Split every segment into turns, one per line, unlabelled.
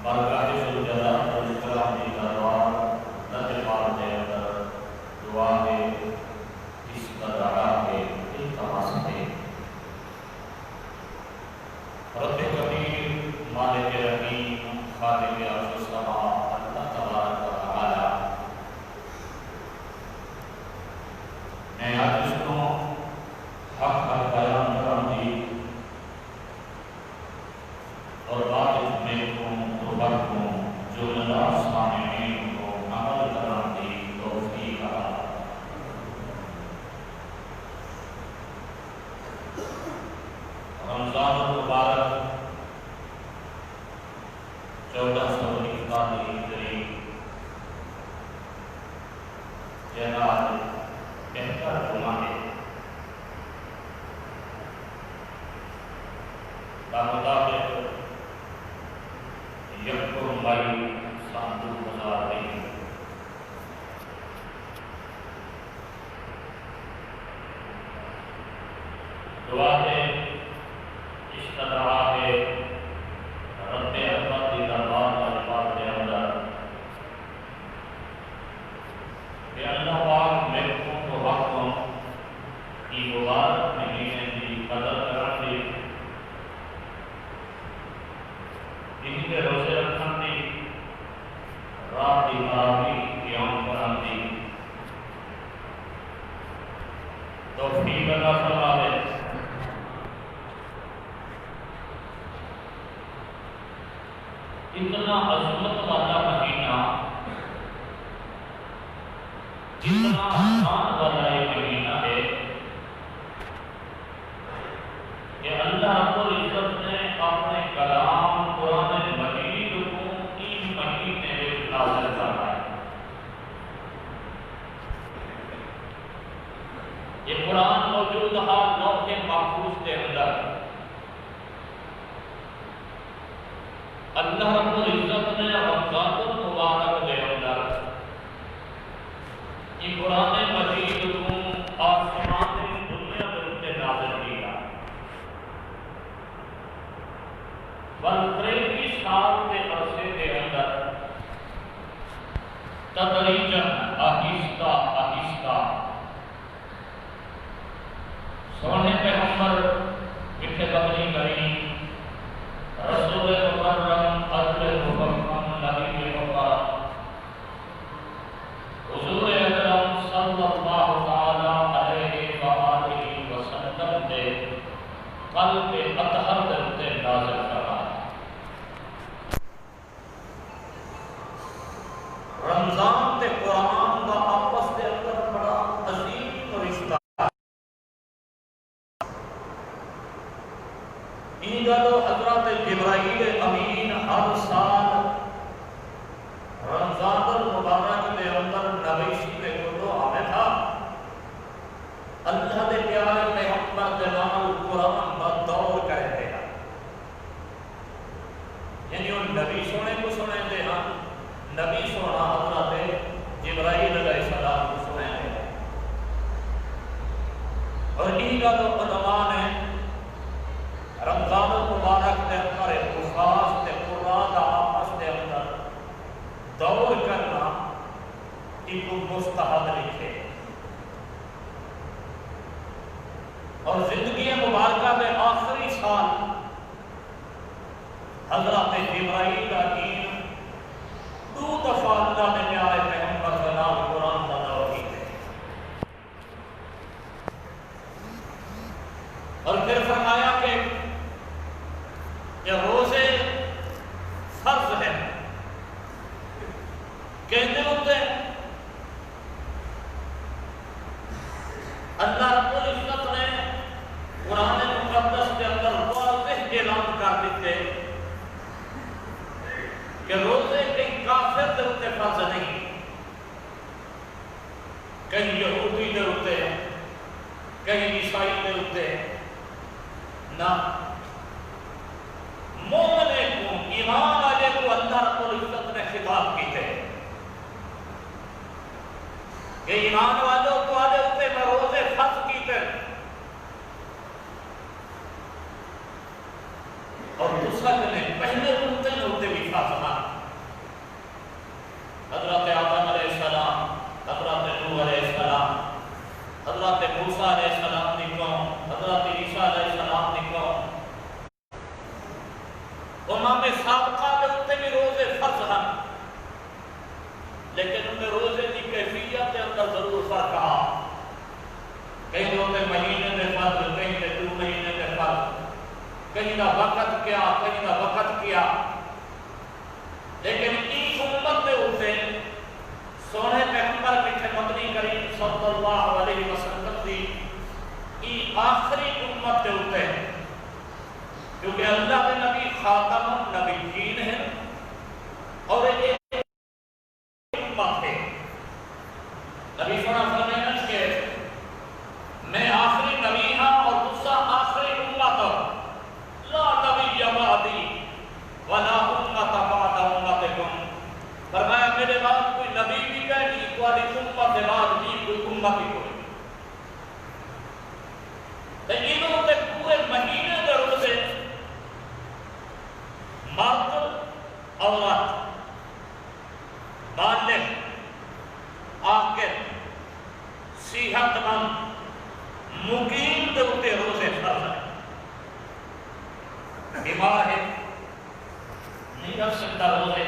بارگاہ ذوالجلال والاکرام کی دربار رد پاک دے اندر دعا ہے استدعا ہے التماس ہے رب کریم مالک رحیم خالق عرش و سماء اللہ تبارک و تعالی میں آج اس کو حق کا بیان کروں گی اور بعد اس میں کو جو اللہ سامعین کو عمل کرنے کی توفیق عطا رمضان المبارک 1441 ہجری جناب بہتر جمعہ ہے بمطابق یکم مئی سن 2023 دعا ہے استدعا ہے رب احمد کی دربار الفاظ کے اندر کہ اللہ پاک میرے کو وقت کی مبارک مہینے کی قدر کرن دی ان کے روزے رکھن دی رات کی تراویح قیام کرن دی توفیق عطا فرماوے اتنا عظمت والا مہینہ جتنا آسان والا یہ مہینہ ہے کہ اللہ رب العزت نے اپنے کلام قرآن مجید کو 3 مہینے میں نازل کرنا ہے۔ یہ قرآن موجود ہے لوح محفوظ کے اندر۔ اللہ رب العزت نے رمضان المبارک کے اندر یہ قرآن مجید کو آسمان دنیا کے نازل کیا۔ بل 23 سال کے عرصے کے اندر تدریجاً آہستہ آہستہ سونے پیغمبر میٹھے بکری کریم رسول مکرم عدل مفخم نبی مبارک حضور اکرم صلی اللہ تعالی علیہ وآلہ وسلم نے قلب اطہر کے نازل کرا۔ رمضان تے قرآن کا آپس کے اندر بڑا عظیم رشتہ ان گلو حضرت جبرائیل امین ہر سال رمضان المبارک کے اندر نویسی کے کلو آنے تھا۔ اللہ کے پیارے پیغمبر کے نام قرآن کا دور کہتے ہیں، یعنی ان نبی سونے کو سنے دے ہاں نبی سونا حضرت جبرائیل علیہ السلام کو سنے دے اور ان کا تو عنوان ہے رمضان المبارک کے اندر خاص تے قرآن کا آپس کے اندر دور کرنا ایک مستحب لکھے اور زندگی مبارکہ میں آخری سال حضرت جبرائیل امین 2 دفعہ اللہ نے پیارے پیغمبر کا نام قرآن کا دور کیے اور پھر فرمایا کہ یہ روزے فرض ہے کہتے ہوتے اللہ رب العزت نے قرآن مقدس کے اندر واضح اعلان کر دیتے کہ روزے کہیں کافر کے ہوتے فرض نہیں، کہیں یہودی کے ہوتے کہیں عیسائی کے ہوتے نہ مومن کو ایمان والے کو اللہ رب العزت نے خطاب کیتے کہ ایمان والوں کو آدھے ہوتے میں روزے فرض کیتے اور دوسرا کہنے پہلے ہوتے بھی فاصلہ کہیں نہ وقت کیا کہیں نہ وقت کیا، لیکن ایک امت دے ہوتے سونے پیغمبر پیچھے مدنی کریم صلی اللہ علیہ وسلم دی ای آخری امت دے ہوتے ہیں، کیونکہ اللہ کے نبی خاتم النبیین ہیں اور ایک امت ہے۔ نبی صلی اللہ علیہ وسلم کہ میں آخری نبی ہاں اور دوسرا آخری امت ہوں، لا نبی بعدی ولا امت بعد امتکم، فرمایا میرے بعد کوئی نبی بھی نہیں، کوئی امت بعد بھی کوئی امت ہی کوئی، لیکن انہوں نے پورے مہینے کے روزے مرد عورت بالغ عاقل صحت مند مقیم دے اوتے روزے فرض ہیں، بیمار ہے نہیں رکھ سکتا روزے،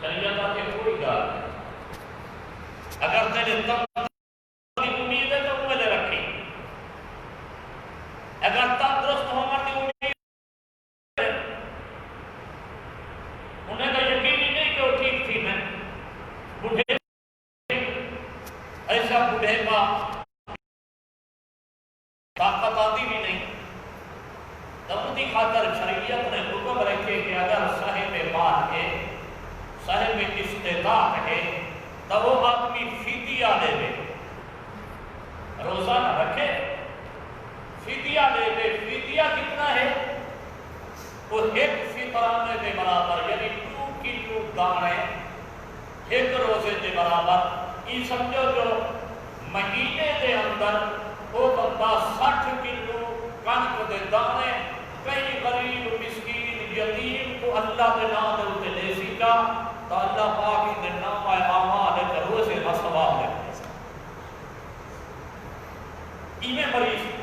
شریعت کے کوئی گال نہیں، اگر تیرے تندرستی کی امید ہے تو پہلے رکھی، اگر تندرست ہونے کی امید ہے انہیں کا یقین ہی نہیں کہ وہ ٹھیک تھی، میں بڑھے ایسا بڑھے با طاقت آتی بھی نہیں، تب کی خاطر شریعت نے حکم رکھے کہ اگر صاحب مال ہے صاحب استطاعت ہے تو وہ آدمی فدیہ لے لے، روزہ نہ رکھے فدیہ لے لے۔ فدیہ کتنا ہے؟ وہ ایک فطرانے کے برابر، یعنی 2 کلو دانے ایک روزے کے برابر، یہ سمجھو جو مہینے کے اندر وہ بندہ 60 کلو کنک دے دانے کئی غریب مسکین یتیم کو اللہ کے نام دے اتے دے سکا تو اللہ پاک کے نام اعمال کے روزے کا ثواب دے سکتا۔ ایمیں مریض میں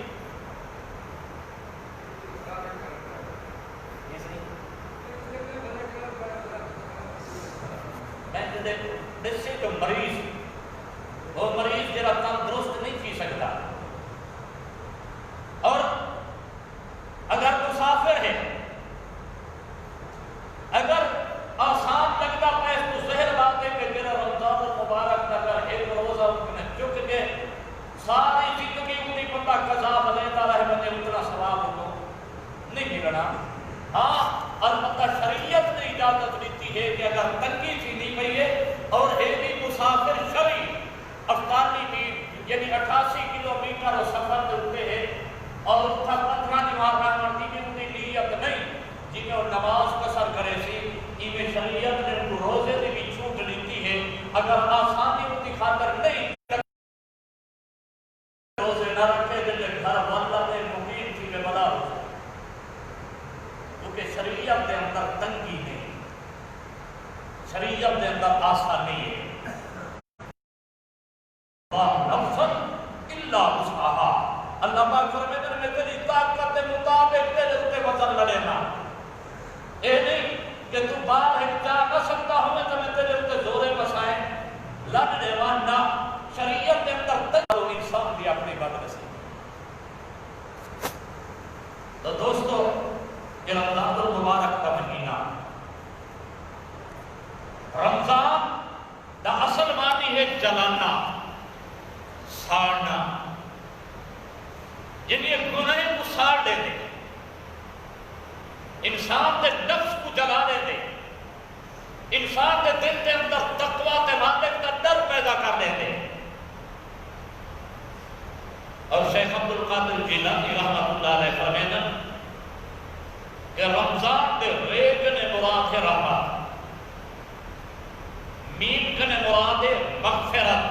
جو مریض وہ مریض جرا تندرست نہیں کی سکتا، اور اگر مسافر ہے اگر آسان لگتا پیس تو ظاہر بات ہے کہ تیرا رمضان المبارک اگر ایک روزہ چک کے ساری زندگی اتنی بندہ قضا بلیتا رہے بندے اتنا ثواب ہو نہیں ملنا۔ ہاں البتہ شریعت نے اجازت دیتی ہے کہ اگر تنگی چینی پئی ہے اور یہ بھی مسافر شرعی افطاری بھی یعنی 88 کلومیٹر سفر ہوتے ہیں اور اتنا 15 نماز پڑھتی بھی انہیں نیت نہیں جی میں نماز قصر کرے سی، یہ شریعت نے ان کو روزے سے بھی چھوٹ لیتی ہے، اگر آسانی ہوتی خاطر نہیں روزے نہ رکھے دل گھر والا نے مقیم تھی میں بلا ہو جائے، کیونکہ شریعت کے اندر تنگی نہیں، شریعت کے اندر آسانی ہے۔ اللہ پاک فرماتے ہیں میں تیری طاقت کے مطابق تیرے اوپر وزن لڑےنا، اے نہیں کہ تو بار ہٹا نہ سکتا ہوں تو میں تیرے اوپر زورے بسائیں لڑ دیوانا۔ شریعت کے اندر تک انسان بھی اپنی بات رسی۔ تو دوستو یہ رمضان المبارک کا مہینہ، رمضان دا اصل معنی ہے جلانا ساڑنا، یعنی گناہ کو ساڑ دے دے، انسان کے نفس کو جلا دے دے، انسان کے دل کے اندر تقوی کے مالک کا ڈر پیدا کر دے دے۔ اور شیخ عبد القادر جیلانی رحمۃ اللہ علیہ فرمانا کہ رمضان کے ریگ نے مراد ہے رحمت، میم کنے مراد ہے مغفرت،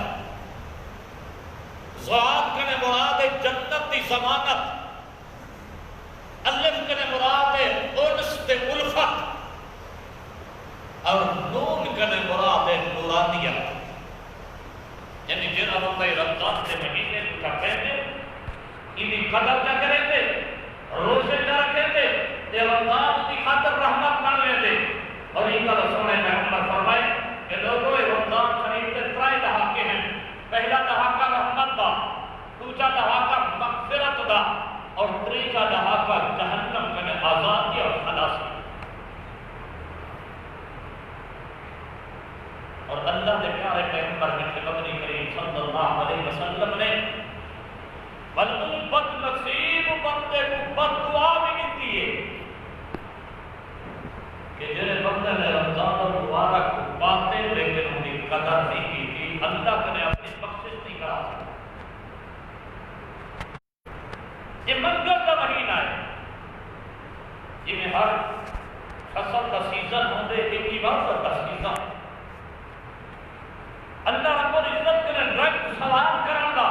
ضاد کنے مراد ہے جنت دی ضمانت، الف کنے مراد ہے انس تے الفت، اور نون کنے مراد ہے نورانیت۔ یعنی جنہاں بندہ رمضان کے مہینے کا کہتے انہی قدر نہ کریں دے، روزے نہ رکھیں دے، یہ رمضان کی خاطر رحمت نہ لے دے۔ اور یہ کا رسول پیغمبر فرمائے کہ لوگوں رمضان شریف کے 3 دہاکے ہیں، پہلا دہاکہ رحمت دا، دوسرا دہاکہ مغفرت دا، اور طریقہ رہا کر جہنم کنے آزادی اور خلاصی. اور اللہ کے پیارے پیغمبر مدنی کریم صلی اللہ علیہ وسلم نے بد نصیب بندے کو بد دعا بھی دیتی ہے کہ جنہیں بندے نے رمضان المبارک کو پاتے لیکن ان کی قدر نہیں کی تھی، اللہ نے اپنی بخشش نہیں کرا. یہ منگل کا مہینہ ہے، جی میں ہر فصل کا سیزن ہوتے ایک عبادت کا سیزن. اللہ رب العزت کے رنگ سوال کروں گا.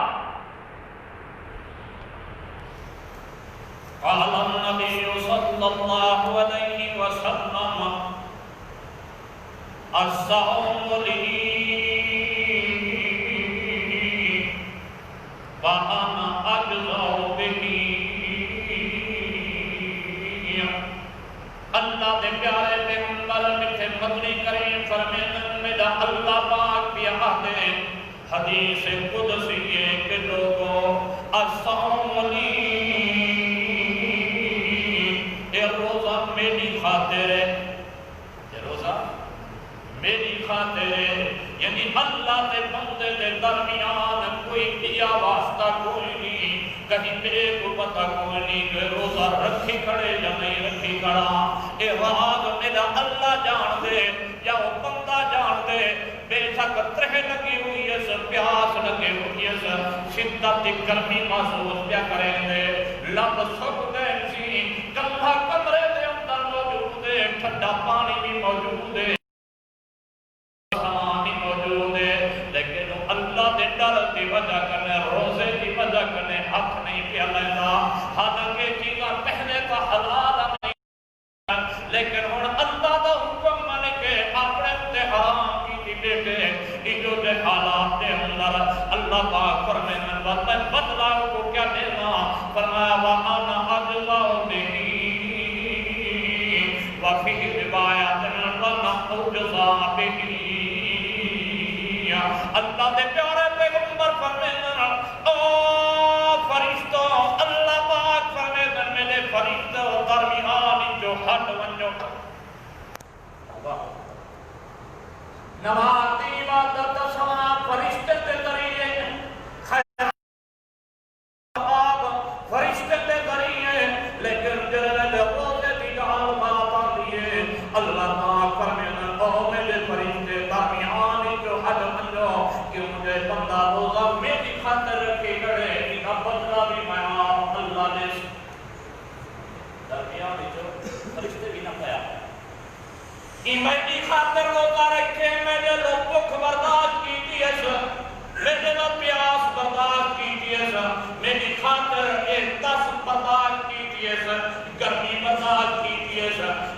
قال النبي صلى الله عليه وسلم الصوم لي وأنا أجزع به. اللہ دے پیارے پیغمبر میٹھے مدنی کریم فرمائیں میرا اللہ پاک بھی آتے حدیث قدسی کہ لوگوں الصوم لی، یہ روزہ میری خاطر ہے، یہ روزہ میری خاطر ہے. یعنی اللہ دے بندے دے درمیان کوئی دیا واسطہ کوئی نہیں، کہیں بے کو پتہ کوئی نہیں کہ روزہ رکھی کھڑے یا نہیں رکھی کھڑا. اے راز میرا اللہ جان دے یا وہ بندہ جان دے. بے شک ترہ لگی ہوئی ہے، پیاس لگی ہوئی ہے، شدت گرمی محسوس کیا کریں دے، لب سک دے سی، کلھا کمرے دے اندر موجود ہے، ٹھنڈا پانی بھی موجود ہے، سامان بھی موجود ہے، لیکن اللہ دے ڈر کی وجہ کرنے روزے کی وجہ کرنے ہاتھ نہیں پیا لینا. حالانکہ چیزاں پہلے کا حلال نہیں، لیکن ہن اللہ دا حکم من کے اپنے تے حرام کی بیٹے جو دے حالات دے اندر اللہ پاک فرمائے میں بدلا کو کیا دینا. فرمایا وانا اجزا به وفی روایت وانا اجزا به. اللہ دے پیارے پیغمبر فرمائے او فرشتوں، اللہ پاک فرمائے میرے فرشتوں درمیان جو حد ونجو نماز دی عبادت سوا فرشتے تے ذریعے خیر فرشتے تے ذریعے، لیکن جلد روزے دی جہاں بات آتی ہے اللہ پاک فرمائے او میرے فرشتے درمیان جو حد منجو کہ مجھے بندہ روزہ میری خاطر رکھے گڑے انہا بدلہ بھی میں آپ اللہ نے درمیان جو فرشتے بھی نہ پایا میری خاطر روزہ رکھے، میرے لوگ بھوک برداشت کیجئے میرے لوگ پیاس برداشت کیجئے، میری خاطر ایک دس برداشت کیجئے، گرمی برداشت کیجئے.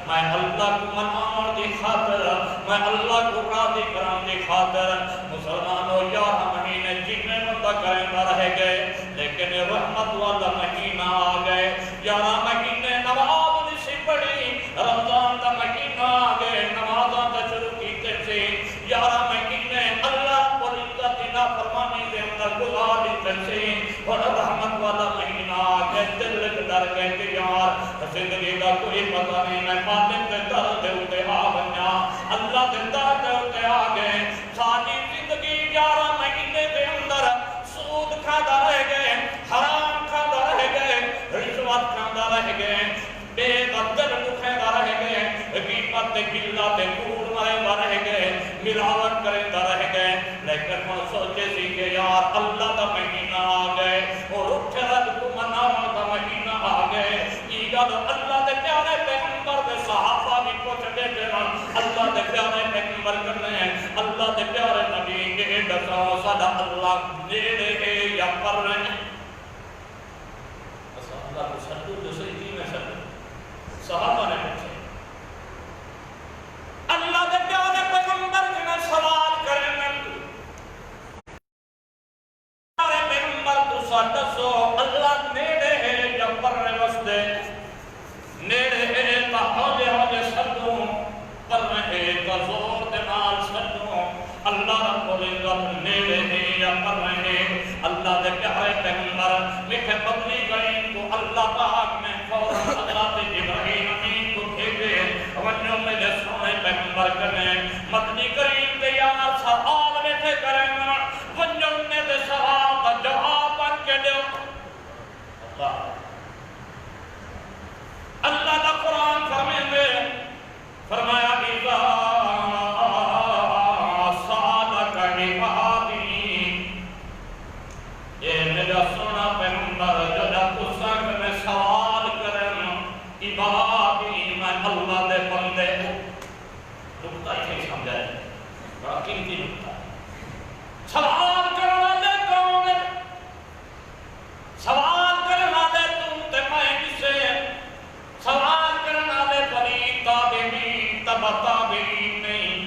میں اللہ کو منان دی خاطر، میں اللہ کو راضی کران دی خاطر مسلمانوں 11 مہینے جنہیں بندہ کریں رہ گئے، لیکن رحمت والا مہینہ آ گئے. 11 مہینے نواب نسی پڑی، رمضان دا مہینہ آ گئے، نمازاں دا شروع کیتے سے 11 مہینے اللہ پر عزت نافرمانی دے اندر گزار دیتے سے اور رحمت والا مہینہ آ گئے. دل ڈر گئے کہ یار زندگی کا کوئی پتہ نہیں، میں پاتے تے درد دے اتے آ بنیا، اللہ دے درد دے اتے آ گئے. ساری زندگی 11 مہینے دے اندر سود کھادا رہ گئے، حرام کھادا رہ گئے، رشوت کھادا رہ گئے، بے قدر مکھیدا رہ گئے، غیبت تے غلہ تے کوڑ مارے رہ گئے، ملاوٹ کرے رہ گئے. لیکن ہن سوچے سی کہ یار اللہ دا مہینہ آ گئے اور اٹھے رب کو مناون دا مہینہ آ گئے. یہ گل اللہ دے پیارے پیغمبر دے صحابہ بھی پوچھ بیٹھے اللہ دے پیارے پیغمبر کرنے ہیں، اللہ دے پیارے نبی کے دسو ساڈا اللہ نیڑے ہے یا پر رہے ہیں. اللہ کو سدو جو صحیح میں سدو صحابہ نے پوچھے اللہ دے پیارے پیغمبر جنہیں سوال کریں پیارے پیغمبر تو ساڈا سو اللہ نیڑے ہے یا پر رہے وسدے، نیڑے ہے تا ہوجے ہوجے سدوں، پر رہے تا زور دے نال سدوں. اللہ رب العزت نیڑے ہے یا پر رہے. اللہ دے پیارے پیغمبر میٹھے مدنی کریم کو اللہ اللہ پاک نے فوراً حضرت جبرائیل امین کو بھیجے ونجو میرے سونے پیغمبر کرنے مدنی کریم دے یار سوال میں تھے کریں ونجو میرے سوال کا جواب بن کے دو اللہ کا قرآن فرمایا اذا سالک عبادی یہ میرا سونا پیغمبر جدا تسا میں سوال کرن عبادی میں اللہ دے بندے نقطہ ہی سمجھائے بڑا قیمتی نقطہ سوال کرنے والے کون ہے سوال کرنے والے تم تے میں کسے سوال کرنے والے بنی تابعین تبع تابعین نہیں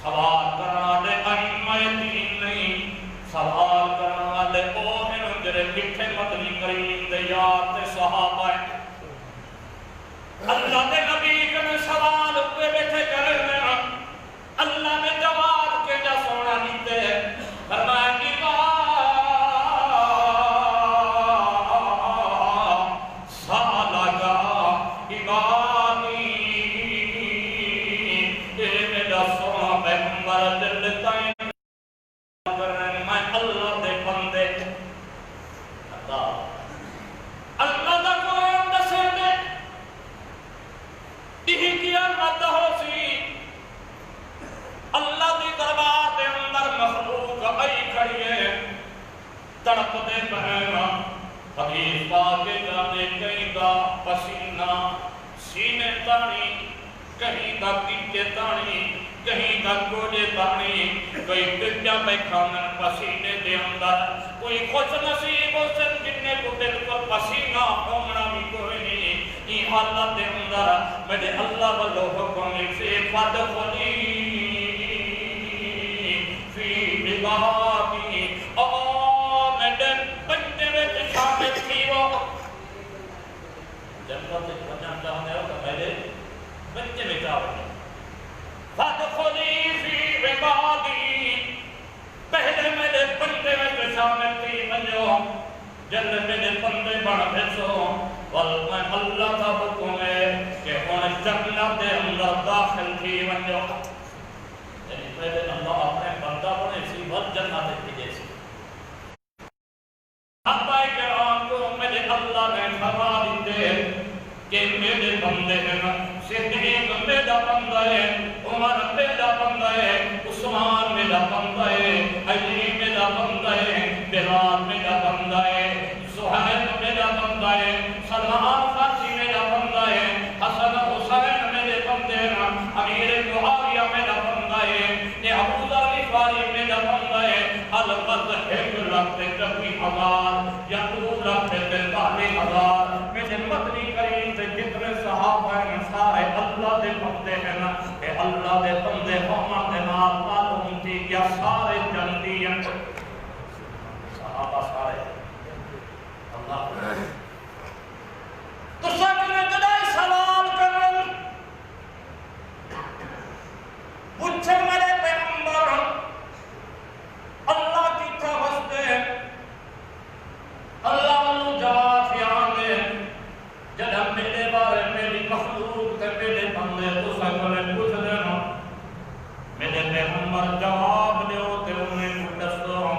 سوال کرنے والے ائمہ دین نہیں سوال کرنے والے او ہیں جڑے مٹھے مدنی کریم دے یار تے صحابہ اللہ دے نبی کنے سوال ہوئے بیٹھے کرنے اللہ نے جواب کے جا سونا دیتے فرمایا تڑپ دے بہنا حدیث پاکے جانے کہیں دا پسینہ سینے تانی کہیں دا پیٹے تانی کہیں دا گوڑے تانی کوئی پٹیا میں کھانن پسینے دے اندر کوئی خوش نصیب ہو سن جننے کو بالکل پسینہ ہونا بھی کوئی نہیں یہ حالت دے اندر میرے اللہ والو حکم سے فادخلی فی عبادی بندے میں شامل تھی وہ جنت سے بچنا چاہنے ہو تو پہلے بچے میں چاہنے فَادْخُلِي فِي عِبَادِي پہلے میرے بندے میں شامل تھی بنجو جل میرے بندے بڑھ بھیسو والمہ اللہ کا حکم ہے کہ انہیں جنت دے اندر داخل تھی بنجو یعنی پہلے اللہ اپنے بندہ بنے سی بل جنت تھی جیسی صحابہ کرام کو میرے اللہ نے فرما دیتے کہ میرے بندے ہیں صدیق میرا بندہ ہے عمر میرا بندہ ہے عثمان میرا بندہ ہے علی میرا بندہ ہے بلال میرا بندہ ہے سہیل میرا بندہ ہے سلمان فارسی میرا بندہ ہے حسن حسین میرے بندے ہیں امیر معاویہ میرا بندہ ہے ابو ذر غفاری میرا بندہ ہے البتہ ایک لاکھ کبھی ہزار یا 2 لاکھ 43 ہزار میرے مدنی کریم سے جتنے صحابہ ہیں سارے اللہ دے بندے ہیں نا کہ اللہ دے بندے ہوں دے نال معلوم تھی کیا سارے جنتی ہیں صحابہ سارے اللہ تو سکنے جدائی سوال کرن پوچھے میرے پیغمبر اللہ کی تھا وستے اللہ والو جواب فیان دے جب میرے بارے میری مخلوق تے میرے بندے تو سکنے پوچھ دینا میرے پیغمبر جواب دے ہوتے انہیں مدستوں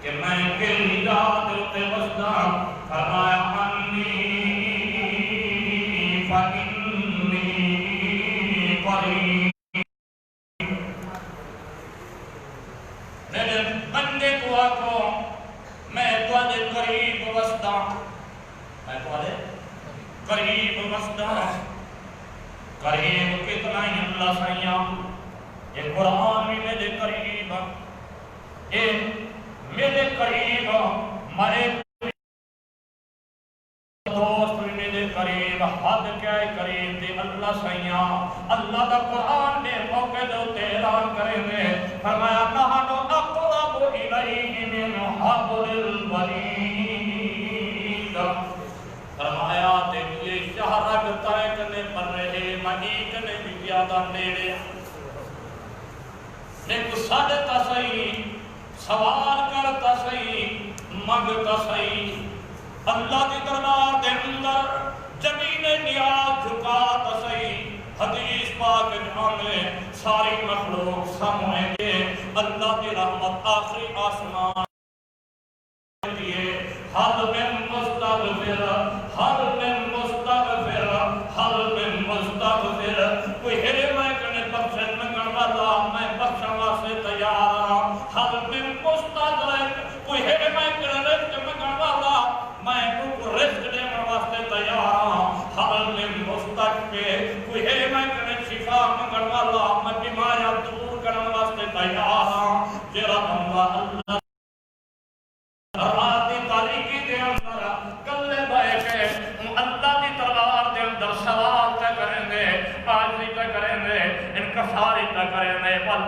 کہ میں کلی جات ہوتے وستا فرمایا انی فإنی قریب میرے بندے کو آکھو میں تواڈے قریب وسدا میں تواڈے قریب وسدا قریب کتنا ہی اللہ سائیاں یہ قرآن بھی میرے قریب یہ میرے قریب مرے دوست بھی میرے قریب حد کیا ہے قریب دے اللہ سائیاں اللہ دا قرآن دے موقع دے اعلان کرے دے فرمایا نحن اقرب الیہ من حبل الورید فرمایا تے یہ شہر رکھتا ہے کنے پر رہے مہی کنے بھی زیادہ نیڑے لیکن صادقہ صحیح سوال کرتا صحیح مانگتا صحیح اللہ دی دربار دے اندر زمین نیاز جھکا تسئی حدیث پاک جانے ساری مخلوق سامنے گے اللہ دی رحمت آخری آسمان حل من مستغفر حل من مستغفر حل من مستغفر کوئی ہے میں کنے بخشن منگن والا میں بخشن واسے تیار ہوں حل من مستغفر کوئی ہے میں کنے رزق منگن والا میں کو رزق دینے واسے تیار ہوں حل من مستغفر کوئی ہے میں کنے شفا منگن والا میں بیماریاں دور کرنے واسے تیار ہوں جرا بندہ اللہ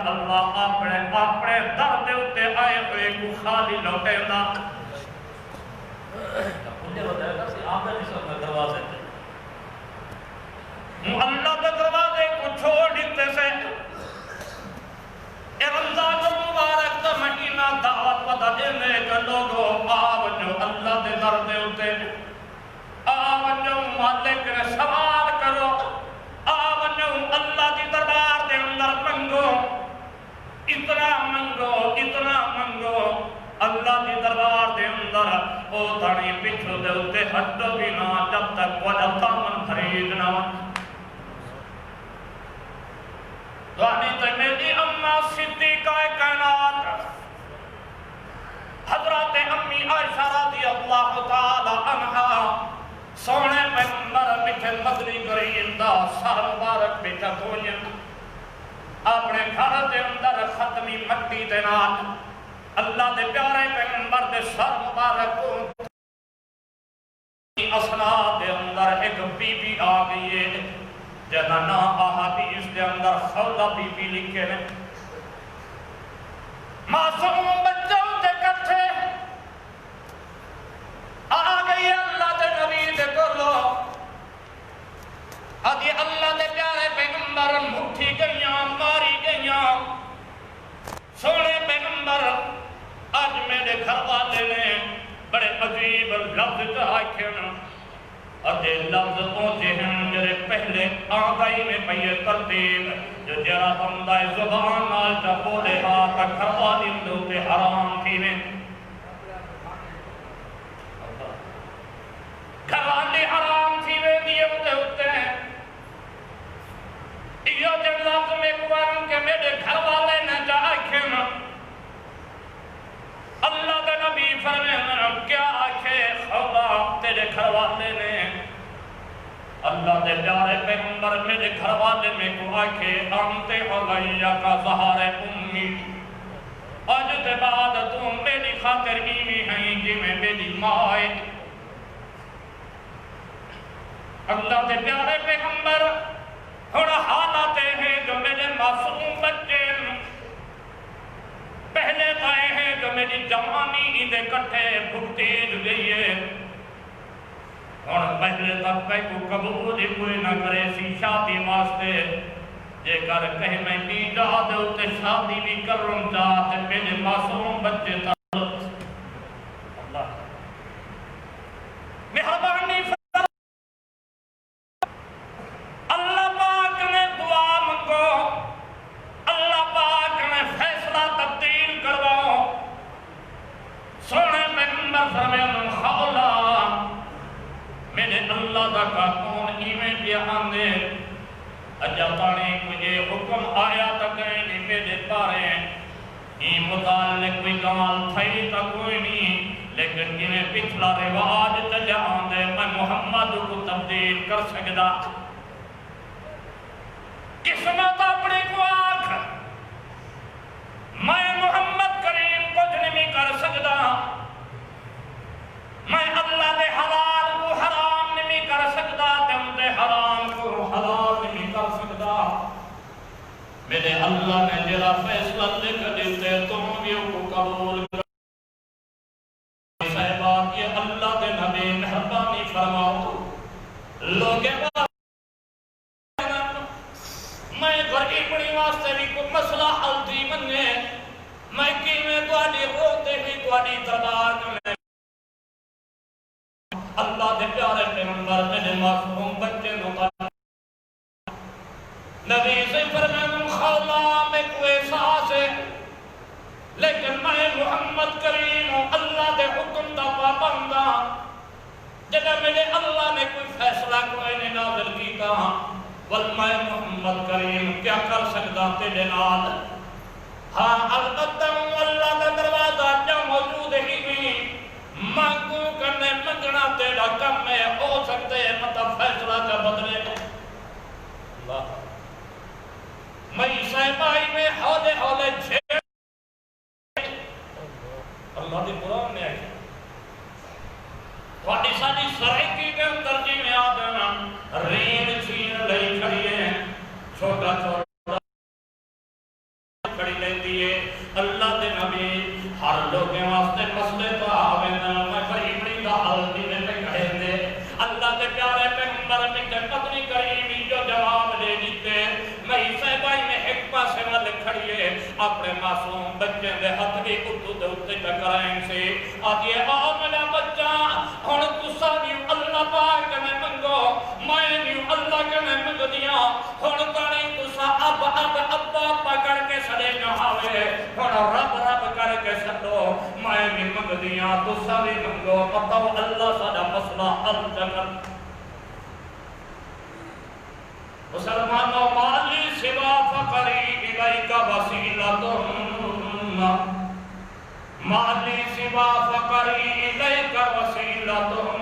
اللہ اپنے در دے اتے آئے ہوئے کو خالی لوٹے دا کھلے ہوتا ہے کہ آپ نے اس وقت دروازے تھے اللہ کے دروازے کو چھوڑ دیتے سے رمضان المبارک کا مہینہ دعوت پتہ دینے کے لوگوں آو جو اللہ کے در دے اتے آو جو مالک نے سوال کرو آو جو اللہ کی دربار دے اندر منگو اتنا منگو اللہ کی دربار دے اندر او تھانی پچھو دے اتے ہٹو بھی نہ جب تک وجہ من خرید نہ دعانی تے میری اممہ صدیقہ کائنات حضرت امی عائشہ رضی اللہ تعالی عنہ سونے پیغمبر بٹھے مدری کریم دا سر مبارک بٹھا دھوئیں اپنے گھر دے اندر ختمی مٹی دے نال اللہ دے پیارے پیغمبر دے سر مبارک کو اصلا دے اندر ایک بی بی آ گئی ہے جنہ نا احادیث دے اندر خولہ بی بی لکھے نے معصوم بچوں دے کٹھے آ گئی اللہ دے نبی دے کلو ادھی اللہ دے پیارے پیغمبر مٹھی گئیاں ماری گئیاں سونے پیغمبر آج میرے گھر والے نے بڑے عجیب لفظ کہا ادھے لفظ پہنچے ہیں جرے پہلے آگائی میں پہیے ترتیب جو جرا بندہ زبان نال جا بولے آتا گھر والی اندھوتے حرام تھی میں گھر والی حرام تھی میں دیئے ہوتے ہیں یہ جب لفظ میں قرآن کے میرے گھر والے نے جا آکھیں اللہ کا نبی فرمائے کیا آکھیں خولا تیرے گھر والے نے اللہ دے پیارے پیغمبر میرے گھر والے میں کو آکھیں آمتے علیہ کا ظہر امی آج دے بعد تم میری خاطر ایمی ہیں جی میں میری مائے اللہ دے پیارے پیغمبر تھوڑا حالات ہیں جو میرے معصوم بچے پہلے پائے ہیں جو میری جوانی اندے کٹھے بھگتی گئی ہے اور پہلے تک پہ کو قبول ہی کوئی نہ کرے سی شادی واسطے جے کر کہیں میں بھی جا دے اتے شادی بھی کروں چاہتے میرے معصوم بچے تک اللہ مہربانی اجاتانے کوئی حکم آیا تک نہیں میرے پارے ہی متعلق کوئی کمال تھئی تک کوئی نہیں لیکن جنہیں پچھلا رواج چلے آندے میں محمد کو تبدیل کر سکتا قسمت اپنے کو آکھ میں محمد کریم کچھ نہیں کر سکتا میں اللہ دے حلال کو حرام نہیں کر سکتا تم دے حرام کو حلال نہیں کر سکتا میرے اللہ نے جرا فیصلہ لکھ دیتے تم بھی کو قبول کرو صاحبان یہ اللہ دے نبی مہربانی فرماؤ لوگے میں غریب بڑی واسطے بھی کوئی مسئلہ حل تھی مننے میں کی میں دوانی روتے بھی دوانی دربار میں پیغمبر میرے معصوم بچے نو نبی سے فرمائے خولا میں کوئی احساس ہے لیکن میں محمد کریم اللہ دے حکم دا پابند ہاں جب میرے اللہ نے کوئی فیصلہ کوئی نہیں نازل کیتا ول میں محمد کریم کیا کر سکتا تیرے نال ہاں البتہ اللہ کا دروازہ جو موجود ہی نہیں مانگو کرنے منگنا تیرا کم ہے ہو سکتے ہیں مطلب فیصلہ کا بدلے اللہ میں صحبائی میں ہولے ہولے چھے اللہ دی قرآن میں آئی وہاں ساری سرائکی کے اندر جی میں آدھنا رین چھین لئی کھڑیے چھوٹا چھوٹا کھڑی لیتی ہے اللہ دے نبی ہر لوگ کے واسطے مسئلے تو آوینا میں قریبی دا حل دینے پہ کھڑے دے اللہ دے پیارے پیغمبر میں کہ پتنی قریبی جو جواب لے دیتے میں اسے بائی میں ایک پاسے والے کھڑیے اپنے معصوم بچے دے ہاتھ بھی اتو دے اتے ٹکرائیں سے آدھیے آؤ میرا بچہ ہن تسا نیو اللہ پاک کے میں منگو میں نیو اللہ کے میں منگ دیا ہن تانی تسا اب پکڑ کے سڑے نہاوے ہن رب رب کر کے سڑو میں بھی منگ دیا تسا بھی منگو پتاو اللہ ساڑا مسئلہ حل جنت مسلمانوں مالی سوا فقری الیک وسیلتم مالی سوا فقری الیک وسیلتم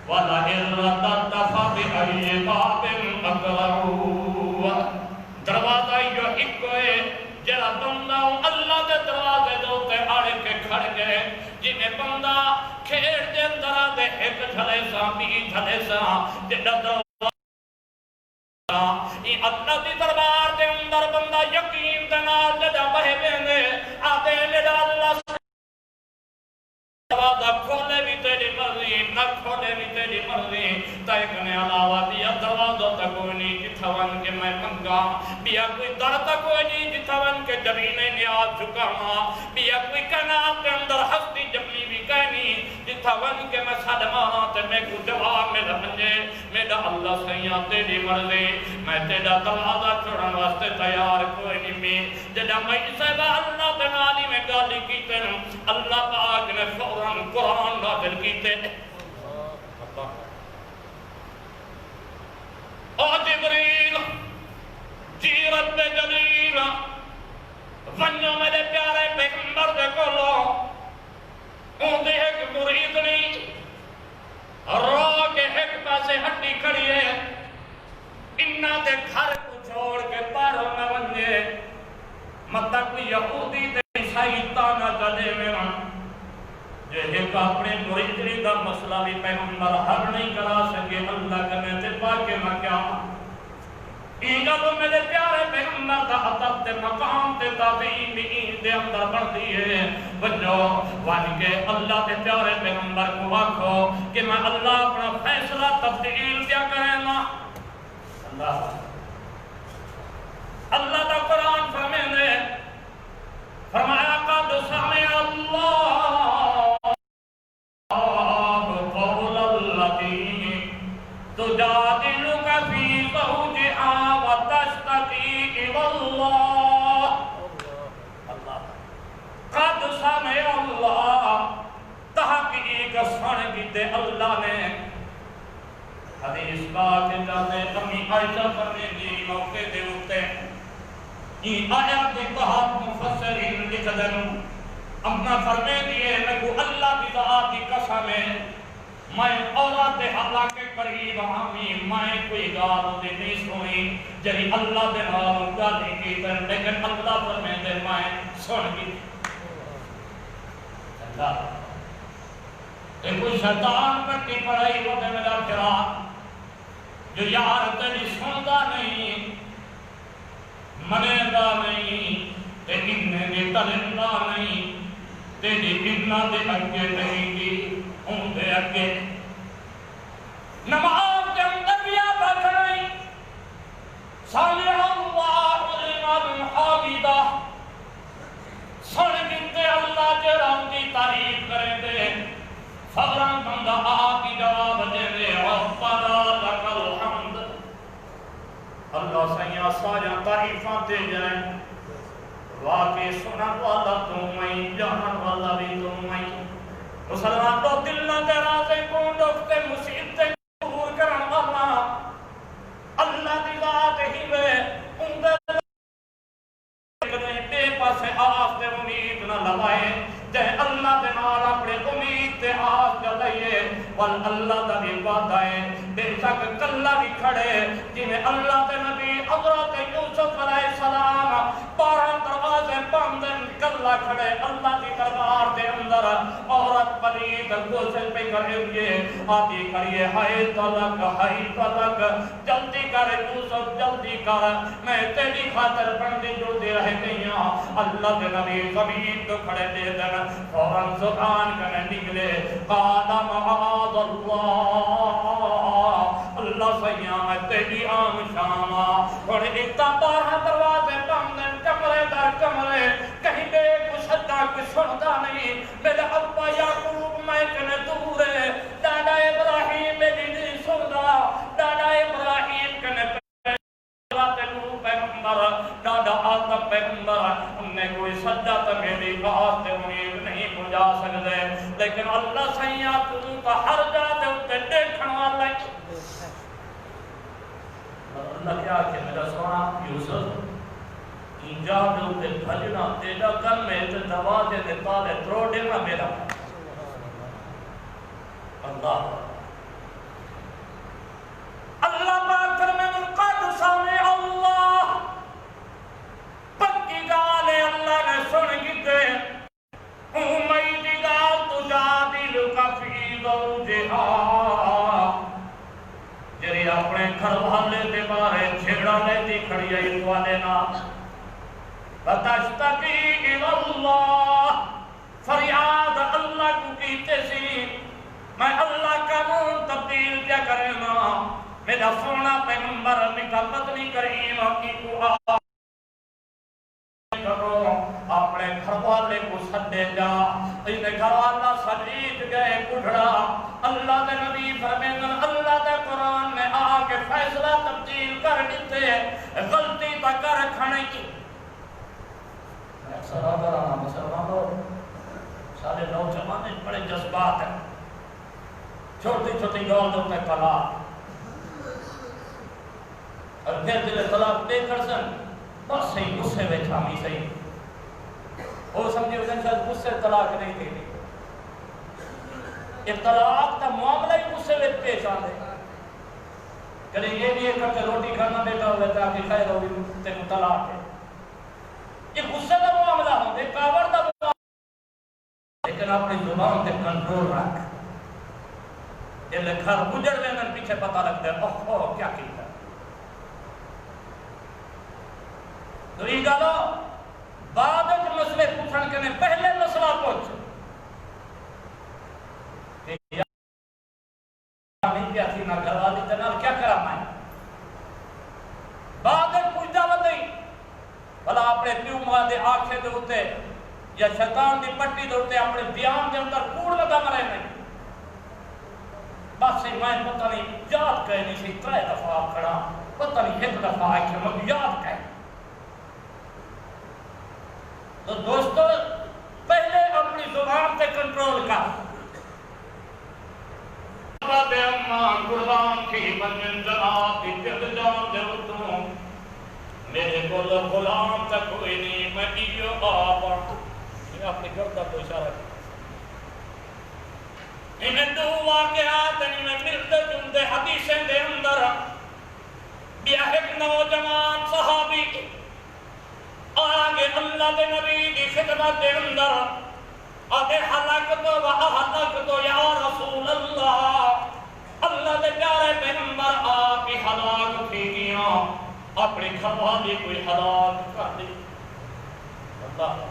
ولئن رددت فبأي باب أقرع دروازہ جو ایک ہے جڑا بندہ اللہ دے دروازے دوتے آڑے کے کھڑ گئے جنہیں بندہ کھیڑ دے اندر دے ایک جھلے سا بھی جھلے سا جڑا دروازہ یہ اللہ دی دربار دے اندر بندہ یقین دے نال جڑا بہے بیندے آتے لڑا اللہ دروازہ کھولے بھی تیری مرضی نہ کھولے بھی تیری مرضی تیکنے علاوہ بیا دروازہ تا کوئی نہیں جتھا ون کے میں منگا بیا کوئی در تا کوئی نہیں جتھا ون کے جبینے نیاز چکاما بیا کوئی کناب کے اندر ہستی جبنی بھی کہنی جتھا ون کے میں صدمانا تے میں کو جواب میں لمنجے میرا اللہ سیاں تیری مرضی میں تیرا دروازہ چھوڑن واسطے تیار کوئی نہیں میں جڑا میں اسے با اللہ دنالی میں گالی کی تیروں اللہ پاک نے قرآن نازل کیتے او جبریل جی رب جلیل ونجو میرے پیارے پیغمبر دے کولو اون دے ایک مریدنی رو کے ایک پاسے ہٹی کھڑی ہے انہاں دے گھر کو چھوڑ کے پاروں میں ونجے مطلع کوئی یہودی دے عیسائی تانا جلے میں جو ایک اپنے مریدری دا مسئلہ بھی پیغمبر حل نہیں کرا سکے اللہ کرنے سے پاکے نہ کیا ایگا تو میرے پیارے پیغمبر دا عطب تے مقام تے تعظیم بھی این دے اندر بڑھ دیئے بجو وانی کے اللہ تے پیارے پیغمبر کو آکھو کہ میں اللہ اپنا فیصلہ تبدیل کیا کریں نا اللہ دا قرآن فرمینے فرمایا قد سمع اللہ تجادلك في زوجها وتشتكي إلى الله قد سمع الله تحقیق سن کیتے اللہ نے حدیث پاک جاتے امی عائشہ فرمے دی موقع دے ہوتے یہ آیات کے تحت مفسرین لکھ دنوں اپنا فرمے دیئے میں کو اللہ کی ذات کی قسم ہے میں اولاد اللہ کے قریب آمی میں کوئی گال دے نہیں سنی جری اللہ دے نال گالی کی تر لیکن اللہ فرمے دے میں سن کی اللہ کہ کوئی شیطان پٹی پڑھائی وہ دے میرا پھرا جو یار تیری سندا نہیں منے دا نہیں تے انہیں دے تلندہ نہیں تیری اتنا دے اگے نہیں کی ان دے اگے نماز کے اندر بھی آپ کھڑائی سامع اللہ لمن حمیدہ سن گنتے اللہ جرام کی تعریف کریں دے فوراں بندہ آپ کی جواب دے دے سارا تعریفاں تے جائیں واقعی سنن والا تم آئی جانن والا بھی تم آئی مسلمان تو دل نہ تیرا سے کون ڈکتے مصیبتیں دور کرن والا اللہ دی ذات ہی وے اندر بے پاس آس دے امید نہ لگائے جے اللہ دے نال اپنے امید تے آس جلائیے وال اللہ دا بھی وعدہ ہے بے شک کلا بھی کھڑے جی میں اللہ دے نبی حضرت یوسف علیہ السلام 12 دروازے بند کلا کھڑے اللہ دی دربار دے اندر عورت پلید غسل پہ کریے آتی کریے ہائے طلق جلدی کر یوسف جلدی کر میں تیری خاطر بندی جو دے رہے گئیاں اللہ دے نبی زمین کو کھڑے دے دن فوراں زبان کرنے نکلے قال معاذ اللہ سیاں تیری آم شاما اور اتنا 12 دروازے بند کمرے در کمرے کہیں بے کچھ حدہ کچھ سنتا نہیں میرے ابا یعقوب میں کنے دور ہے دادا ابراہیم میری نہیں سنتا دادا ابراہیم کنے پیغمبر دادا آدم پیغمبر ہم نے کوئی سجدہ تو میری بات سے امید نہیں پہنچا سکتے لیکن اللہ سیاں تم کا ہر جاتے ہوتے دیکھن والا اللہ کیا کہ میرا سونا یوسف انجام دے ہوتے بھجنا تیجا کر میں تے دوازے دے تالے ترو دینا میرا اللہ اللہ پاک فرمائے قد سمع اللہ پکی گال اللہ نے سن گئے امیدی گال تجادلک فی زوجہا جری اپنے گھر والے دے بارے جھگڑا لیتی کھڑی ہے اس والے نا فتشتکی الی اللہ فریاد اللہ کو کیتے سی میں اللہ کا نون تبدیل کیا کرے نا میرا سونا پیغمبر نکا پتنی کریم کی کو کرو اپنے گھر والے کو سدے جا انہیں گھر والا سجید گئے کڑھڑا اللہ دے نبی فرمین اللہ دے قرآن میں آکے فیصلہ تبدیل کر دیتے غلطی تا کر کھنے کی اکثر آدھرانا مسلمان لوگ سارے نوجوانے بڑے جذبات ہیں چھوٹی چھوٹی گول دوتے طلاق اور پھر دل طلاق دے کر سن بس صحیح غصے میں تھامی صحیح وہ سمجھے ہوتے ہیں شاید غصے طلاق نہیں دے دی یہ طلاق تا معاملہ ہی غصے میں پیش آنے کہ یہ بھی ایک کرتے روٹی کھانا بیٹا ہوئے تاکہ خیر ہوئی تیرے طلاق ہے یہ غصے کا معاملہ ہوں دے کاور دا معاملہ لیکن اپنی زبان تے کنٹرول رکھ یہ لکھر گجر میں اندر پیچھے پتہ لگتا ہے اوہ کیا کیتا تو یہ گالو بعد اچھ مسئلے پوچھن کے پہلے مسئلہ پوچھ نہیں کیا تھی نہ گھر والی تنال کیا کرا میں بعد اچھ پوچھتا بندی بھلا اپنے پیو ماں دے آنکھیں دے ہوتے یا شیطان دی پٹی دے ہوتے اپنے بیان دے اندر کوڑ میں دم رہے نہیں بس میں پتہ نہیں یاد کہنی سی 3 دفعہ کھڑا پتہ نہیں 1 دفعہ آئی کہ مجھے یاد کہنی تو دوستو پہلے اپنی زبان سے کنٹرول کر بے اماں قربان کی بنن جناب کی دل جان دے اتوں میرے کول غلام تا کوئی نہیں میں ایو آبا یہ اپنی گردہ کو اشارہ کیا انہیں دو واقعات انہیں ملتے جمدے حدیثیں دے اندر بیا ایک نوجوان صحابی آگے اللہ دے نبی کی خدمت دے اندر آدھے حلقتو و احلقتو یا رسول اللہ اللہ دے پیارے پیغمبر آپ ہی حلاق تھی گیا اپنی گھروالی کوئی حلاق کر دی اللہ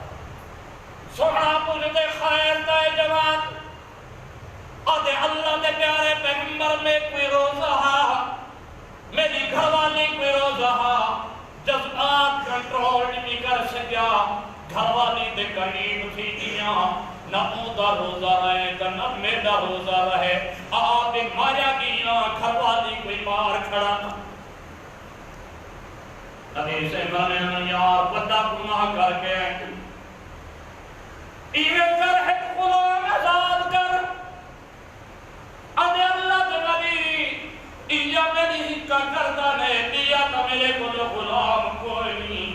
سنا پوچھتے خیر دے جوان آدھے اللہ دے پیارے پیغمبر میں کوئی روزہ میری گھروالی کوئی روزہ جذبات کنٹرول نہیں کر سکیا گھروالی دے قریب تھی گیا نہ اودا روزہ رہے نہ میرا روزہ رہے آپ ماریا گیا گھروالی کوئی مار کھڑا نبی سے فرمایا یار بڑا گناہ کر کے ایویں کر ایک غلام آزاد کر ادے اللہ کے نبی یا میری ہکا کردہ نے دیا تو میرے کو غلام کوئی نہیں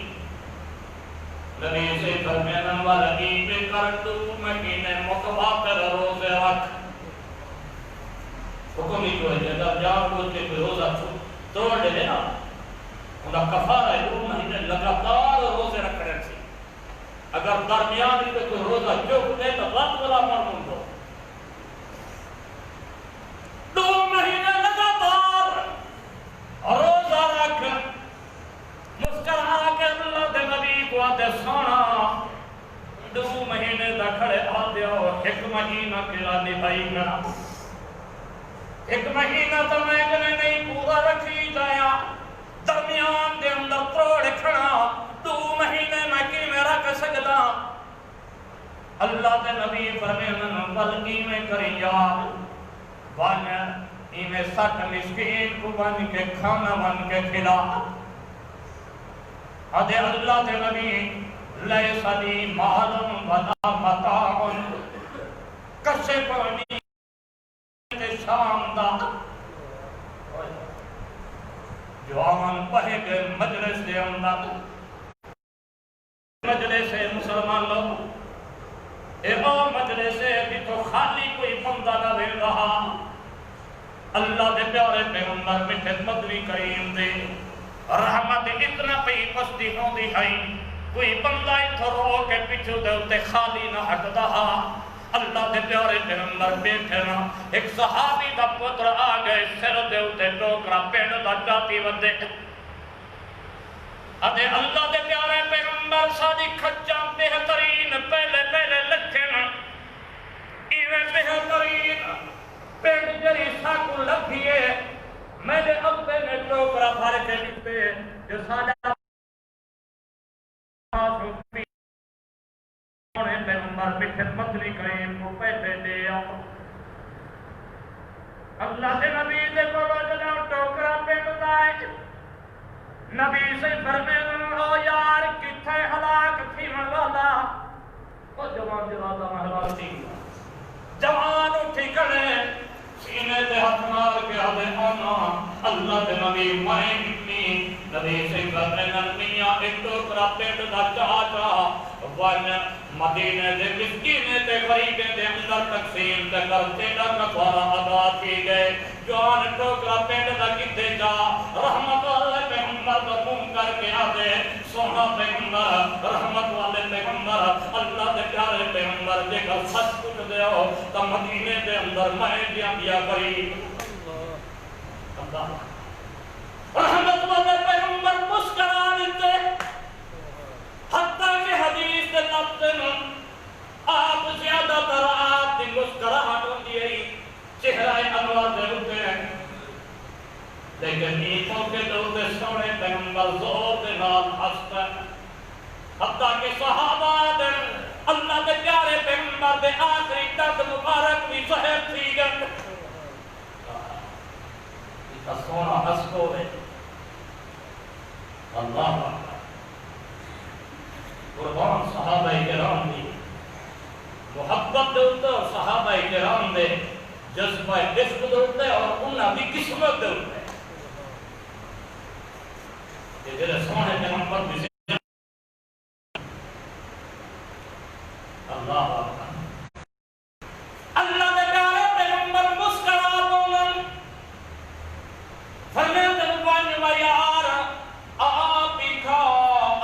نبی سے فرمایا والا ایویں کر تو مہینے متواتر روزے رکھ حکم ہی کوئی ہے جب جا کوئی کے روزہ توڑ دے نا انہا کفارہ ہے 2 مہینے لگاتار روزے رکھنے سے اگر درمیان ہی کوئی روزہ چوک دے تو رات والا مرمون دو 2 مہینے لگاتار روزہ رکھ مسکرا کے اللہ دے نبی کو آتے سونا 2 مہینے دا کھڑے آتے ہو 1 مہینہ کلا نبھائی گنا 1 مہینہ تو میں کنے نہیں پورا رکھی جایا درمیان دے اندر توڑ کھڑا 2 مہینے میں کی میں رکھ سکتا اللہ دے نبی فرمائے بلکی میں کری یاد بن میں 60 مسکین کو بن کے کھانا بن کے کھلا ادھے اللہ دے نبی لیس لی مالم ولا متاع کسے پانی شام دا جوان پہے گئے مجلس دے اندر مجلس مسلمان لوگ اے او مجلس بھی تو خالی کوئی بندہ نہ دے رہا اللہ دے پیارے پیغمبر میٹھے مدنی کریم دے رحمت اتنا پہ پستی ہوں دی ہے کوئی بندہ اتھو رو کے پیچھو دے اتے خالی نہ ہٹ دہا اللہ دے پیارے پیغمبر بیٹھے نا ایک صحابی دا پتر آ گئے سر دے اتے ٹوکرا پینڈ دا جاتی ودے ادھے اللہ دے پیارے پیغمبر ساری کھجاں بہترین پہلے لکھے نا ایویں بہترین پینڈ جری ساکو لکھیے میرے ابے نے ٹوکرا بھر کے لکھتے جو ساڑا پیغمبر میں خدمت نہیں کریں کو پیسے دے اللہ سے نبی دے کو روزنہ ٹوکرا پیٹتا ہے نبی سے فرمائے او یار کتھے ہلاک تھی والا او جوان جوان ہلاک تھی جوان اٹھی کھڑے سینے تے ہاتھ مار کے آدھے آنا اللہ دے نبی مائیں کتنی نبی سے فرمائے میاں ایک ٹوکرا پیٹتا چاہتا ون مدینہ دے مسکینے تے غریبے دے اندر تقسیم تے کرتے دا کفارہ ادا کی گئے جوان ٹوکرا پینڈ دا کتے جا رحمت والے پیغمبر دا منہ کر کے آدھے سونا پیغمبر رحمت والے پیغمبر اللہ دے پیارے پیغمبر دے کر سچ کچھ دے ہو تا مدینے دے اندر میں دیا دیا غریب اللہ رحمت والے پیغمبر مسکرا دیتے حتیٰ کہ حدیث دے لفظ آپ زیادہ تر آپ دی مسکراہٹ ہوتی ہے چہرہ انوار دے ہوتے ہیں لیکن نیتوں کے دے سونے پیغمبر زور دے نال ہستا ہے حتیٰ کہ صحابہ دے اللہ دے پیارے پیغمبر دے آخری تک مبارک بھی ظہر تھی گئے اس سونا ہسکو ہے اللہ قربان صحابہ کرام دی محبت دوتے اور صحابہ کرام دے جذبہ عشق دوتے اور انہاں دی قسمت دوتے کہ جلے سونے پیغمبر بھی اللہ اللہ دے پیارے پیغمبر مسکرا بولن فرمیت الوان و یار آپ ہی کھا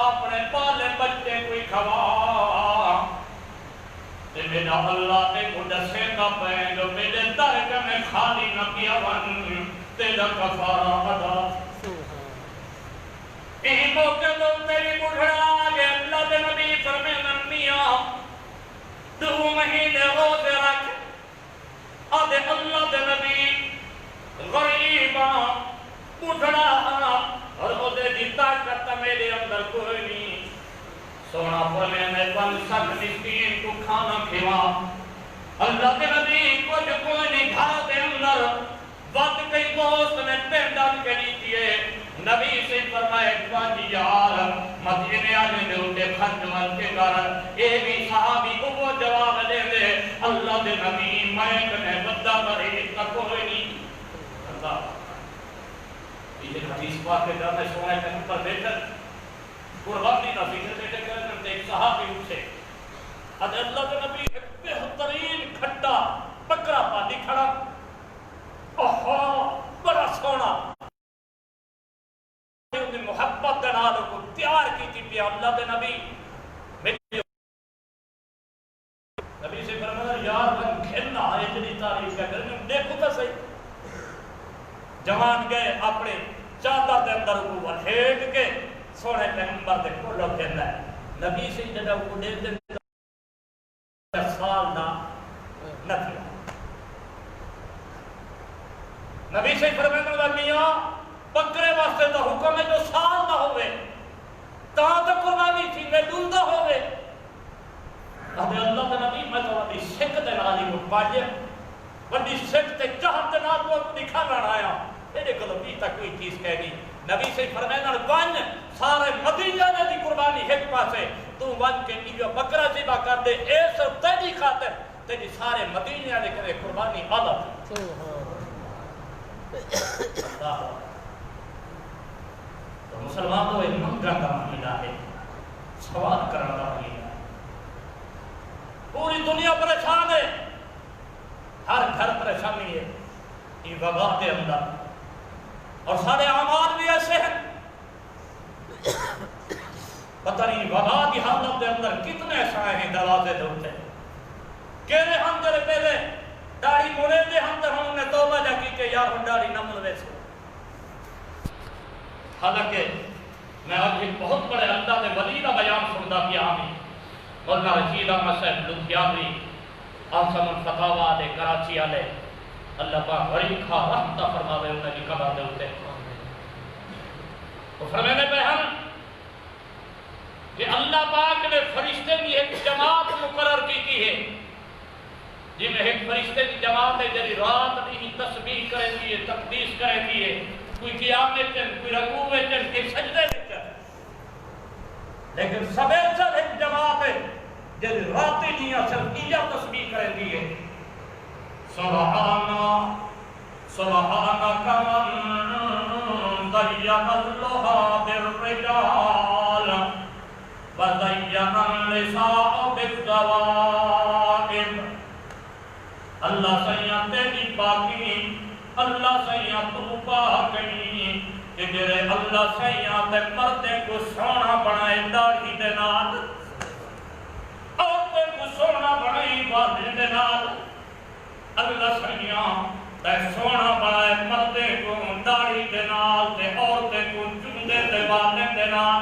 اپنے پالے بچے کوئی کھوا تے میرا اللہ تے کو دسے کا پینڈ میرے درک میں خالی نہ کیا ون تیرا کفارہ ادا این موقع تو تیری بڑھڑا آگے اللہ دے نبی فرمین میاں 2 مہینے روزے رکھ آدھے اللہ دے نبی غریباں بڑھڑا اور او دے دی طاقت میرے اندر کوئی نہیں سونا فرمین میں 500 مسکین کو کھانا کھوا اللہ دے نبی کچھ کوئی نہیں گھر دے اندر وقت کئی دوست نے پینڈان کے لیے نبی سے فرمائے یا یہ حدیث پاک کے جانے سونے کے اوپر بیٹھ قربانی کا ذکر بیٹھے کرتے ایک صحابی اٹھے ادھر اللہ کے نبی ایک بہترین کھٹا بکرا پانی کھڑا اوہو بڑا سونا انہیں محبت کے نال کو تیار کی تھی پہ اللہ کے نبی نبی سے فرمایا یار من کھلنا اتنی تعریف کیا کرنے دیکھو تو صحیح جوان گئے اپنے چادر دے اندر کو لھیٹ کے سونے پیغمبر دے کھولو کھلنا ہے نبی سے جدہ کو دے دے سال نہ تھیا نبی سے فرمایا میاں بکرے واسطے تو حکم ہے جو سال نہ ہوئے تاں تو قربانی تھی میں دلدہ ہوئے ابھی اللہ کے نبی میں تو ابھی سکھ دے نالی کو پاجے بڑی سکھ تے چاہت دے نال کو دکھا رہا آیا میرے کو بھی تک کوئی چیز کہنی نبی سے فرمایا ون سارے مدینہ نے دی قربانی ایک پاسے تو ون کے ایو بکرا ذبح کر دے اے صرف تیری خاطر تیری سارے مدینہ نے کرے قربانی عادت اللہ تو مسلمان تو ایک منگا کا مہینہ ہے سوال کرنا کا مہینہ پوری دنیا پریشان ہے ہر گھر پریشانی ہے یہ وبا کے اندر اور سارے اعمال بھی ایسے ہیں پتہ نہیں وبا کی حالت کے اندر کتنے سائے ہیں دروازے دھوتے کہنے ہم تیرے پہلے داڑھی موڑے دے ہم نے توبہ جا کی کہ یار ہم داڑھی نہ ملوے سے حالانکہ میں آج ایک بہت بڑے اللہ کے ولی کا بیان سنتا کیا ہمیں مولانا رشید احمد صاحب لدھیانوی آسم الفتاوہ دے کراچی والے اللہ پاک غریب کھا رحمتہ فرماوے انہیں کی قبر دے ہوتے تو فرمینے پہ ہم کہ اللہ پاک نے فرشتے کی ایک جماعت مقرر کی ہے جن میں ایک فرشتے کی جماعت ہے جنہی رات نہیں تسبیح کرے دیئے تقدیس کرے دیئے کوئی قیام میں چن کوئی رکوع میں چن کوئی سجدے میں چن لیکن سبیل سب ایک جماعت ہے جنہی رات نہیں صرف ایجا تسبیح کرے دیئے سبحانا سبحانا کمن ضیّن اللہا بالرجال وضیّن النساء بالدوائب اللہ سیاں تیری پاکی اللہ سیاں تو پاکی کہ جرے اللہ سیاں تے مردے کو سونا بنائے داڑھی دے نال عورتے کو سونا بنائے والے دے نال اللہ سیاں تے سونا بنائے مردے کو داڑھی دے نال تے عورتے کو چندے دے والے دے نال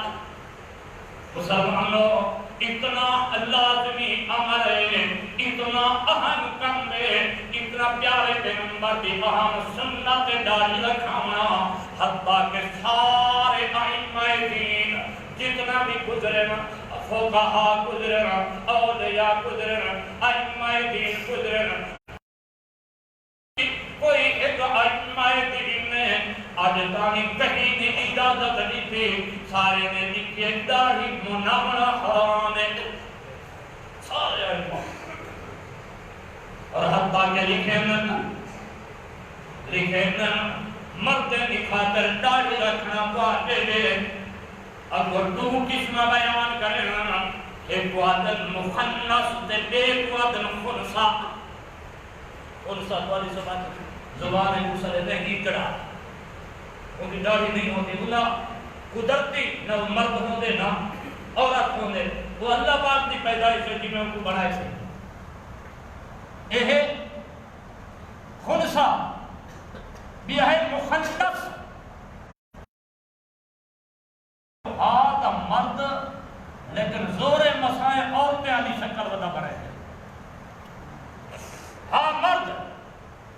مسلمانوں اتنا لازمی امر ہے اتنا اہم کم ہے اتنا پیارے پیغمبر کی اہم سنت داڑھی رکھانا حتیٰ کہ سارے ائمہ دین جتنا بھی گزرے فقہا گزرے اولیاء گزرے ائمہ دین گزرے کوئی ایک ائمہ دین نے آج تانی کہیں نے اجازت نہیں تھی سارے نے لکھے داڑھی منامنا حرام ہے سارے ائمہ اور حتیٰ کہ لکھے مردے کی خاطر داڑھی رکھنا واجب ہے اگر دو قسم بیان کرنا ایک وعدن مخنص ایک وعدن خنصا خنصا والی زبان گسلے نہیں کڑا ان کی داڑھی نہیں ہوتی اللہ قدرتی نہ مرد ہوندے نہ عورت ہوندے وہ اللہ پاک کی پیدائش ہے جنہوں کو بنائے سے یہ خنصا بھی ہے مخنص ہاتھ مرد لیکن زور مسائے عورتیں علی شکل ودا بڑھے ہیں ہاں مرد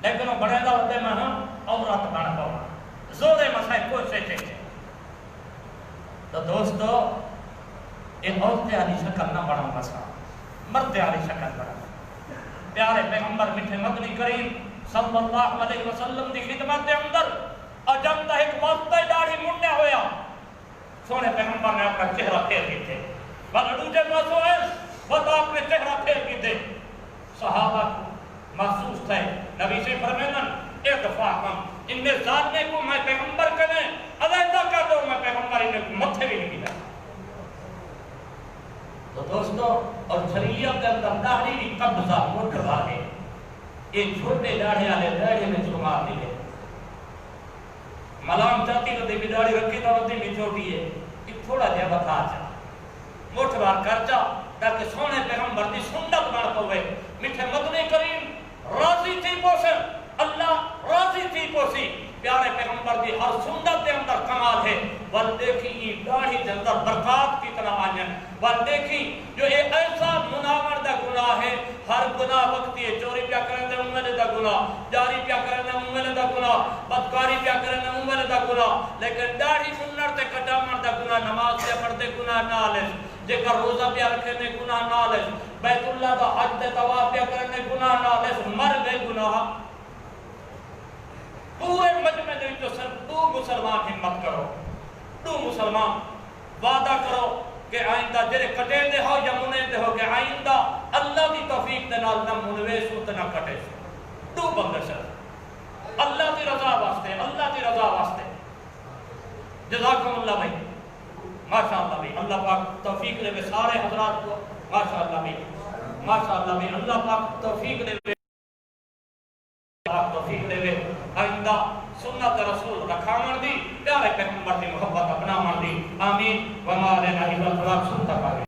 لیکن وہ بڑھے گا ہوتے میں ہم عورت بڑھ گا زور مسائے کوئی سے چیزیں تو دوستو یہ عورتیں علی شکل نہ بڑھا مسا مرد علی شکل بڑھا پیارے پیغمبر میٹھے مدنی کریم صلی اللہ علیہ وسلم دی خدمت دے اندر اجم دا ایک وقت داڑھی منڈے ہویا سونے پیغمبر نے اپنا چہرہ پھیر کی تھے بلڈو جے محسوس وہ تو اپنے چہرہ پھیر کی تھے صحابہ محسوس تھے نبی سے فرمینا ایک دفعہ ہم ان میں ذاتنے کو میں پیغمبر کریں یہ چھوٹے داڑھی والے داڑھی میں شمار نہیں ہے ملام چاہتی تو دی داڑھی رکھی تو دی بھی چھوٹی ہے کہ تھوڑا جہا بتا چا موٹھ بار کر چا تاکہ سونے پیغمبر دی سنت بن پوے میٹھے مدنی کریم راضی تھی پوسن اللہ راضی تھی پوسی پیارے پیغمبر دی ہر سنت دے اندر کمال ہے ول دیکھی یہ داڑھی دے اندر برکات کی طرح آئیں ول دیکھی جو یہ ایسا مناور دا گناہ ہے ہر گناہ وقتی ہے چوری پیا کرنے دے امولے دا گناہ جاری پیا کرنے دے امولے دا گناہ بدکاری پیا کرنے دے امولے دا گناہ لیکن داڑھی منر تے کٹا مر دا گناہ نماز پیا پڑھتے گناہ نالش جے کا روزہ پیا رکھنے دے گناہ نالش بیت اللہ دا حج دے طواف پیا کرنے دے گناہ نالش مر گئے گناہ پورے مجمع دے جو صرف دو مسلمان ہمت کرو دو مسلمان وعدہ کرو کہ آئندہ جرے کٹے دے ہو یا منے دے ہو کہ آئندہ اللہ دی توفیق دے نال نہ منوے سو تے نہ کٹے سو دو بندے صرف اللہ دی رضا واسطے اللہ دی رضا واسطے جزاکم اللہ بھائی ماشاءاللہ بھائی اللہ پاک توفیق دے سارے حضرات کو ماشاءاللہ بھائی ماشاءاللہ بھائی اللہ پاک توفیق دے توفیق دے آئندہ سنت رسول رکھامن دی پیارے پیغمبر دی محبت اپنا من دی آمین وما علینا الا البلاغ سنت پاک